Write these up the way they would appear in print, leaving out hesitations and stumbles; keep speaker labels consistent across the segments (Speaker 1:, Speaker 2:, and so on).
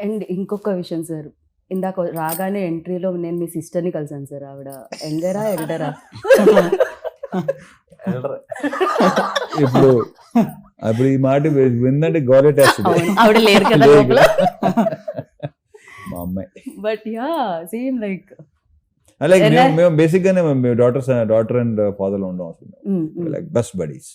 Speaker 1: And ఇంకొక విషయం sir, ఇందాక రాగానే ఎంట్రీలో నేను మీ సిస్టర్ని కలిసాను సార్. ఆవిడ యంగరా ఎల్డరా?
Speaker 2: ఎల్డర్.
Speaker 3: ఇప్పుడు అప్పుడు ఈ మాట విందంటే గోరెటేస్తుంది.
Speaker 1: అవును, ఆవిడ లేరు కదా
Speaker 3: లేదు
Speaker 1: లోపల.
Speaker 3: మా అమ్మాయి.
Speaker 1: బట్ యా సేమ్ లైక్
Speaker 3: అలాగే
Speaker 1: ఎలా?
Speaker 3: మేము బేసిక్ గానే మేము డాటర్ అండ్ ఫాదర్ లో ఉండం అసలు like best buddies.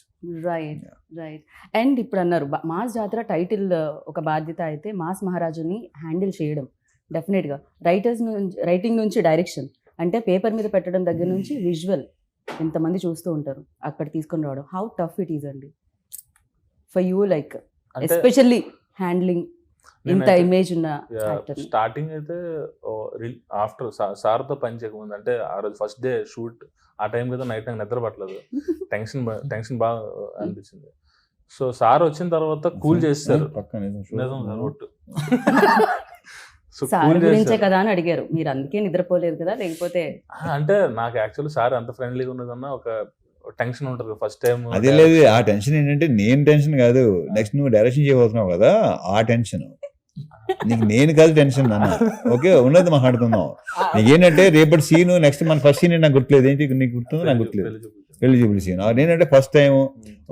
Speaker 1: Right right. And ఇప్పుడు అన్నారు మాస్ జాతర టైటిల్ ఒక బాధ్యత అయితే మాస్ మహారాజుని హ్యాండిల్ చేయడం డెఫినెట్గా రైటింగ్ నుంచి డైరెక్షన్, అంటే పేపర్ మీద పెట్టడం దగ్గర నుంచి విజువల్ ఎంతమంది చూస్తూ ఉంటారు అక్కడ తీసుకొని రావడం, హౌ టఫ్ ఇట్ ఈజ్ అండి ఫర్ యూ, లైక్
Speaker 2: అంటే
Speaker 1: ఎస్పెషల్లీ హ్యాండ్లింగ్ ఇంత
Speaker 2: నేనైతే
Speaker 1: ఇమేజ్ ఉన్న యాక్టర్.
Speaker 2: స్టార్టింగ్ అయితే ఆఫ్టర్ సార్తో పని చేయకముందు, అంటే ఆ రోజు ఫస్ట్ డే షూట్ ఆ టైం కదా, నైట్ నాకు నిద్ర పట్టలేదు, టెన్షన్ బాగా అనిపించింది. సో సార్ వచ్చిన తర్వాత కూల్ చేస్తారు.
Speaker 3: పక్కన
Speaker 2: నిజం సార్ ఒట్టు. సో
Speaker 1: సార్
Speaker 2: కూల్
Speaker 1: గురించే
Speaker 2: చేస్తారు.
Speaker 1: కదా అని అడిగారు, మీరు అందుకే నిద్రపోలేదు కదా లేకపోతే?
Speaker 2: అంటే నాకు యాక్చువల్లీ సార్ ఎంత ఫ్రెండ్లీగా ఉన్నదన్నా ఒక టెన్షన్ ఉంటుంది ఫస్ట్ టైం.
Speaker 3: అదే లేదు, ఆ టెన్షన్ ఏంటంటే నేను టెన్షన్ కాదు, నెక్స్ట్ నువ్వు డైరెక్షన్ చేయబోతున్నావు కదా ఆ టెన్షన్. నీకు నేను కాదు టెన్షన్ అన్న, ఓకే ఉన్నది మాట్లాడుతున్నావు. నీకేంటంటే రేపటి సీన్ నెక్స్ట్ మన ఫస్ట్ సీన్ నాకు గుర్తులేదు, ఏంటి నీకు గుర్తుందో నాకు గుర్తులేదు, పెళ్లి చూపుల సీన్. నేనంటే ఫస్ట్ టైం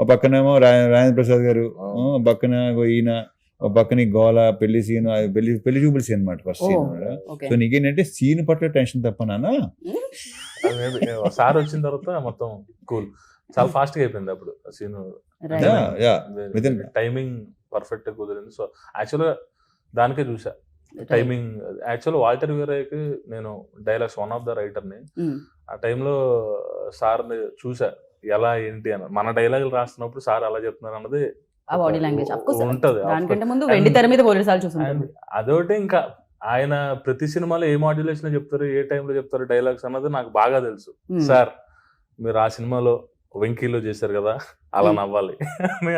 Speaker 3: ఒక పక్కనేమో రాజేంద్ర ప్రసాద్ గారు, ఒక పక్కన ఈయన, ఒక పక్కన గోల పెళ్లి సీన్, పెళ్లి చూపుల సీన్ అనమాట ఫస్ట్ సీన్.
Speaker 1: ఓకే.
Speaker 3: సో నీకేంటంటే సీన్ పట్ల టెన్షన్ తప్ప నాన్న.
Speaker 2: సార్ వచ్చిన తర్వాత మొత్తం కూల్, చాలా ఫాస్ట్ గా అయిపోయింది అప్పుడు సీన్.
Speaker 3: Within-
Speaker 2: టైమింగ్ పర్ఫెక్ట్ గా కుదిరింది. సో యాక్చువల్గా దానికే చూసా టైమింగ్. యాక్చువల్ వాల్టర్ వీరయ్యకి నేను డైలాగ్స్ వన్ ఆఫ్ ద రైటర్ని. ఆ టైంలో సార్ని చూసా ఎలా ఏంటి అని. మన డైలాగులు రాస్తున్నప్పుడు సార్ అలా చెప్తున్నారు అన్నది
Speaker 1: ఆ బాడీ లాంగ్వేజ్
Speaker 2: ఉంటది.
Speaker 1: దానికంటే ముందు వెండి తెర మీద పోలీసాలు చూసుకుంటారు.
Speaker 2: అదొకటి, ఇంకా ఆయన ప్రతి సినిమాలో ఏ మాడ్యులేషన్ చెప్తారు, ఏ టైంలో చెప్తారు డైలాగ్స్ అన్నది నాకు బాగా తెలుసు. సార్ మీరు ఆ సినిమాలో వెంకీలో చేశారు కదా, అలా నవ్వాలి అని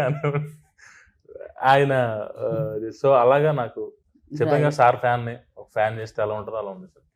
Speaker 2: ఆయన. సో అలాగా నాకు చెప్పాను సార్ ఫ్యాన్ని, ఒక ఫ్యాన్ చేస్తే ఎలా ఉంటుందో అలా ఉంది సార్.